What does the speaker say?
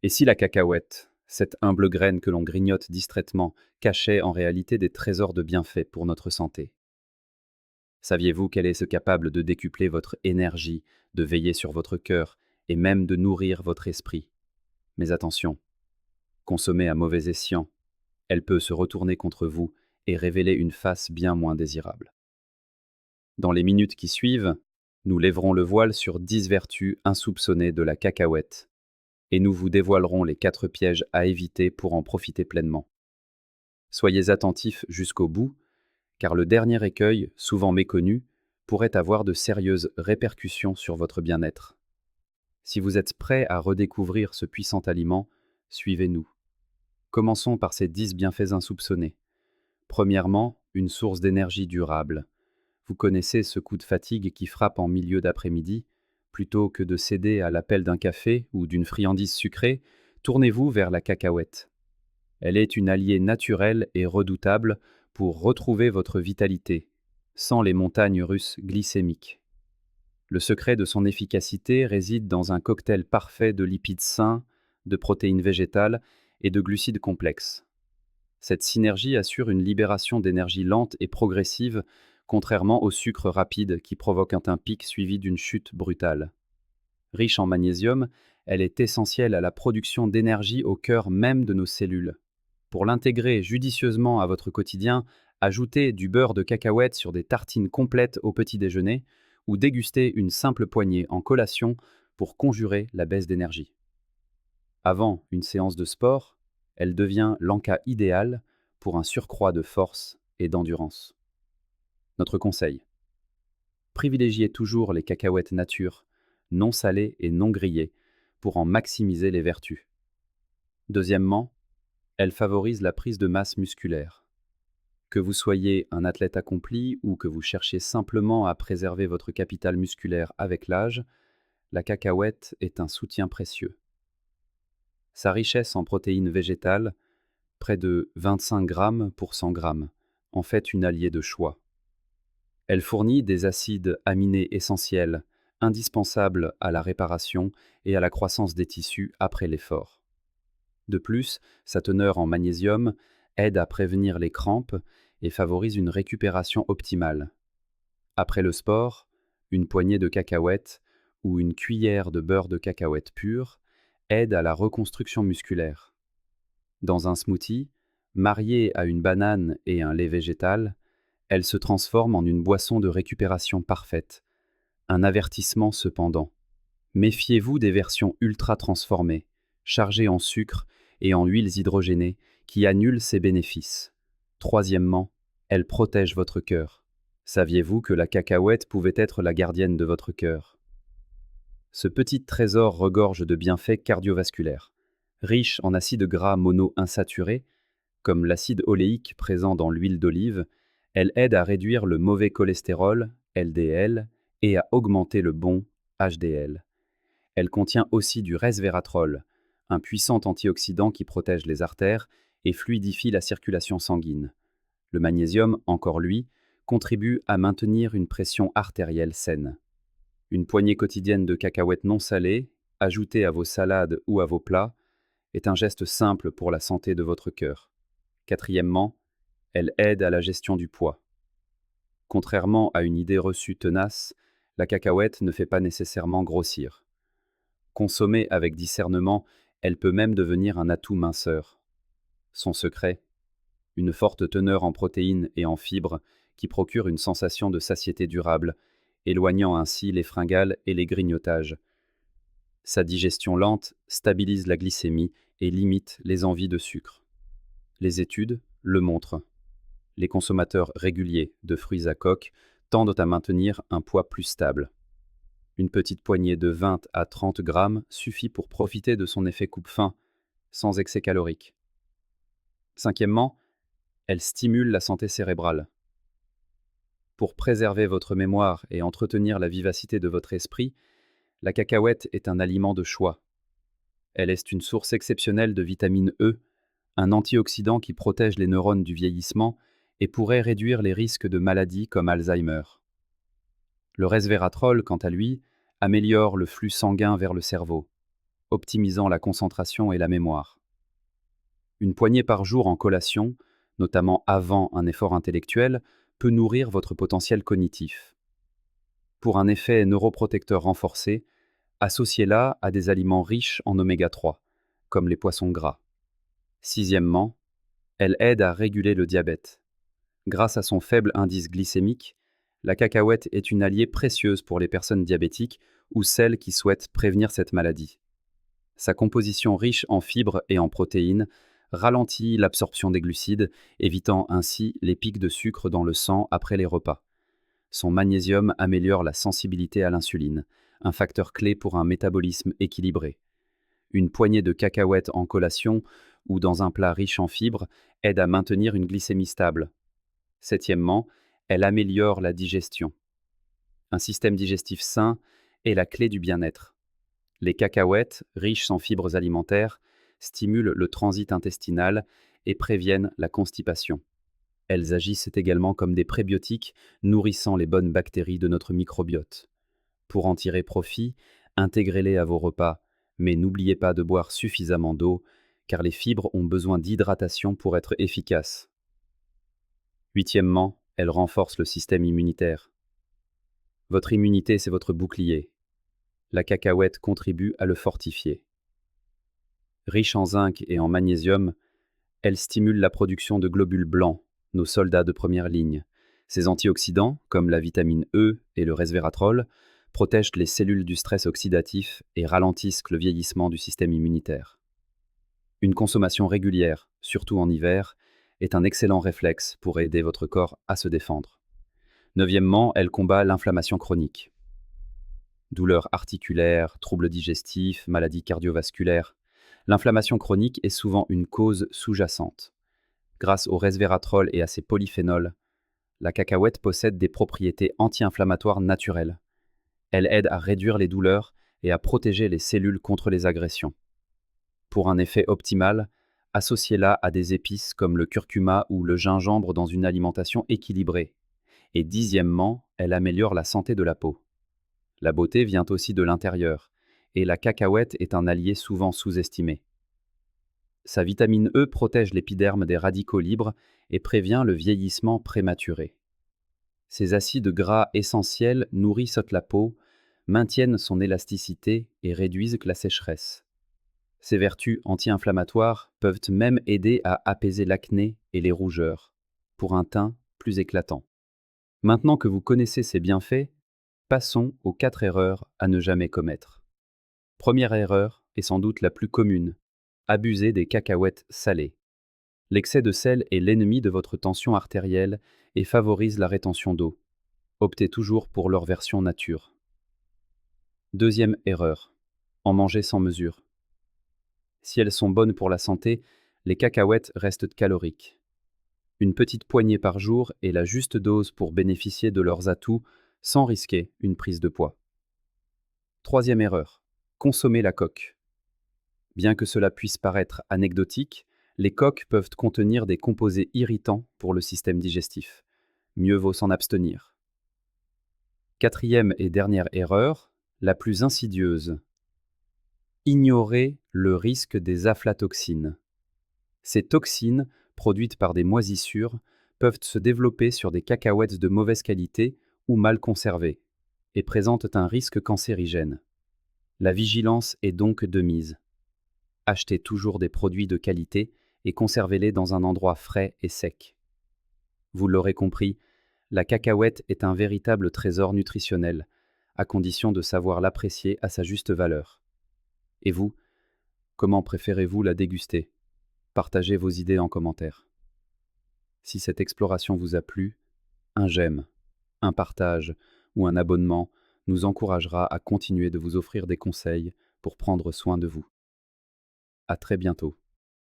Et si la cacahuète, cette humble graine que l'on grignote distraitement, cachait en réalité des trésors de bienfaits pour notre santé? Saviez-vous qu'elle est capable de décupler votre énergie, de veiller sur votre cœur et même de nourrir votre esprit? Mais attention, consommée à mauvais escient, elle peut se retourner contre vous et révéler une face bien moins désirable. Dans les minutes qui suivent, nous lèverons le voile sur 10 vertus insoupçonnées de la cacahuète et nous vous dévoilerons les 4 pièges à éviter pour en profiter pleinement. Soyez attentifs jusqu'au bout, car le dernier écueil, souvent méconnu, pourrait avoir de sérieuses répercussions sur votre bien-être. Si vous êtes prêt à redécouvrir ce puissant aliment, suivez-nous. Commençons par ces 10 bienfaits insoupçonnés. Premièrement, une source d'énergie durable. Vous connaissez ce coup de fatigue qui frappe en milieu d'après-midi? Plutôt que de céder à l'appel d'un café ou d'une friandise sucrée, tournez-vous vers la cacahuète. Elle est une alliée naturelle et redoutable pour retrouver votre vitalité, sans les montagnes russes glycémiques. Le secret de son efficacité réside dans un cocktail parfait de lipides sains, de protéines végétales et de glucides complexes. Cette synergie assure une libération d'énergie lente et progressive, contrairement au sucre rapide qui provoque un pic suivi d'une chute brutale. Riche en magnésium, elle est essentielle à la production d'énergie au cœur même de nos cellules. Pour l'intégrer judicieusement à votre quotidien, ajoutez du beurre de cacahuète sur des tartines complètes au petit déjeuner ou dégustez une simple poignée en collation pour conjurer la baisse d'énergie. Avant une séance de sport, elle devient l'encas idéal pour un surcroît de force et d'endurance. Notre conseil: privilégiez toujours les cacahuètes nature, non salées et non grillées, pour en maximiser les vertus. Deuxièmement, elle favorise la prise de masse musculaire. Que vous soyez un athlète accompli ou que vous cherchiez simplement à préserver votre capital musculaire avec l'âge, la cacahuète est un soutien précieux. Sa richesse en protéines végétales, près de 25 grammes pour 100 grammes, en fait une alliée de choix. Elle fournit des acides aminés essentiels, indispensables à la réparation et à la croissance des tissus après l'effort. De plus, sa teneur en magnésium aide à prévenir les crampes et favorise une récupération optimale. Après le sport, une poignée de cacahuètes ou une cuillère de beurre de cacahuète pur aide à la reconstruction musculaire. Dans un smoothie, marié à une banane et un lait végétal, elle se transforme en une boisson de récupération parfaite. Un avertissement cependant: méfiez-vous des versions ultra transformées, chargées en sucre et en huiles hydrogénées, qui annulent ses bénéfices. Troisièmement, elle protège votre cœur. Saviez-vous que la cacahuète pouvait être la gardienne de votre cœur? Ce petit trésor regorge de bienfaits cardiovasculaires. Riche en acides gras monoinsaturés, comme l'acide oléique présent dans l'huile d'olive, elle aide à réduire le mauvais cholestérol, LDL, et à augmenter le bon, HDL. Elle contient aussi du resveratrol, un puissant antioxydant qui protège les artères et fluidifie la circulation sanguine. Le magnésium, encore lui, contribue à maintenir une pression artérielle saine. Une poignée quotidienne de cacahuètes non salées, ajoutée à vos salades ou à vos plats, est un geste simple pour la santé de votre cœur. Quatrièmement, elle aide à la gestion du poids. Contrairement à une idée reçue tenace, la cacahuète ne fait pas nécessairement grossir. Consommée avec discernement, elle peut même devenir un atout minceur. Son secret: une forte teneur en protéines et en fibres qui procure une sensation de satiété durable, éloignant ainsi les fringales et les grignotages. Sa digestion lente stabilise la glycémie et limite les envies de sucre. Les études le montrent. Les consommateurs réguliers de fruits à coque tendent à maintenir un poids plus stable. Une petite poignée de 20 à 30 grammes suffit pour profiter de son effet coupe-faim, sans excès calorique. Cinquièmement, elle stimule la santé cérébrale. Pour préserver votre mémoire et entretenir la vivacité de votre esprit, la cacahuète est un aliment de choix. Elle est une source exceptionnelle de vitamine E, un antioxydant qui protège les neurones du vieillissement et pourrait réduire les risques de maladies comme Alzheimer. Le resveratrol, quant à lui, améliore le flux sanguin vers le cerveau. optimisant la concentration et la mémoire. Une poignée par jour en collation, notamment avant un effort intellectuel, peut nourrir votre potentiel cognitif. Pour un effet neuroprotecteur renforcé, associez-la à des aliments riches en oméga 3, comme les poissons gras. Sixièmement, elle aide à réguler le diabète. Grâce à son faible indice glycémique, la cacahuète est une alliée précieuse pour les personnes diabétiques ou celles qui souhaitent prévenir cette maladie. Sa composition riche en fibres et en protéines ralentit l'absorption des glucides, évitant ainsi les pics de sucre dans le sang après les repas. Son magnésium améliore la sensibilité à l'insuline, un facteur clé pour un métabolisme équilibré. Une poignée de cacahuètes en collation ou dans un plat riche en fibres aide à maintenir une glycémie stable. Septièmement, elle améliore la digestion. Un système digestif sain est la clé du bien-être. Les cacahuètes, riches en fibres alimentaires, stimulent le transit intestinal et préviennent la constipation. Elles agissent également comme des prébiotiques, nourrissant les bonnes bactéries de notre microbiote. Pour en tirer profit, intégrez-les à vos repas, mais n'oubliez pas de boire suffisamment d'eau, car les fibres ont besoin d'hydratation pour être efficaces. Huitièmement, elles renforcent le système immunitaire. Votre immunité, c'est votre bouclier. La cacahuète contribue à le fortifier. Riche en zinc et en magnésium, elle stimule la production de globules blancs, nos soldats de première ligne. Ces antioxydants, comme la vitamine E et le resveratrol, protègent les cellules du stress oxydatif et ralentissent le vieillissement du système immunitaire. Une consommation régulière, surtout en hiver, est un excellent réflexe pour aider votre corps à se défendre. Neuvièmement, elle combat l'inflammation chronique. Douleurs articulaires, troubles digestifs, maladies cardiovasculaires. L'inflammation chronique est souvent une cause sous-jacente. Grâce au resveratrol et à ses polyphénols, la cacahuète possède des propriétés anti-inflammatoires naturelles. Elle aide à réduire les douleurs et à protéger les cellules contre les agressions. Pour un effet optimal, associez-la à des épices comme le curcuma ou le gingembre dans une alimentation équilibrée. Et dixièmement, elle améliore la santé de la peau. La beauté vient aussi de l'intérieur, et la cacahuète est un allié souvent sous-estimé. Sa vitamine E protège l'épiderme des radicaux libres et prévient le vieillissement prématuré. Ces acides gras essentiels nourrissent la peau, maintiennent son élasticité et réduisent la sécheresse. Ces vertus anti-inflammatoires peuvent même aider à apaiser l'acné et les rougeurs, pour un teint plus éclatant. Maintenant que vous connaissez ces bienfaits, passons aux 4 erreurs à ne jamais commettre. Première erreur, et sans doute la plus commune, abuser des cacahuètes salées. L'excès de sel est l'ennemi de votre tension artérielle et favorise la rétention d'eau. Optez toujours pour leur version nature. Deuxième erreur, en manger sans mesure. Si elles sont bonnes pour la santé, les cacahuètes restent caloriques. Une petite poignée par jour est la juste dose pour bénéficier de leurs atouts sans risquer une prise de poids. Troisième erreur, consommer la coque. Bien que cela puisse paraître anecdotique, les coques peuvent contenir des composés irritants pour le système digestif. Mieux vaut s'en abstenir. Quatrième et dernière erreur, la plus insidieuse. Ignorer le risque des aflatoxines. Ces toxines, produites par des moisissures, peuvent se développer sur des cacahuètes de mauvaise qualité ou mal conservées, et présentent un risque cancérigène. La vigilance est donc de mise. Achetez toujours des produits de qualité et conservez-les dans un endroit frais et sec. Vous l'aurez compris, la cacahuète est un véritable trésor nutritionnel, à condition de savoir l'apprécier à sa juste valeur. Et vous, comment préférez-vous la déguster? Partagez vos idées en commentaire. Si cette exploration vous a plu, un j'aime, un partage ou un abonnement nous encouragera à continuer de vous offrir des conseils pour prendre soin de vous. À très bientôt.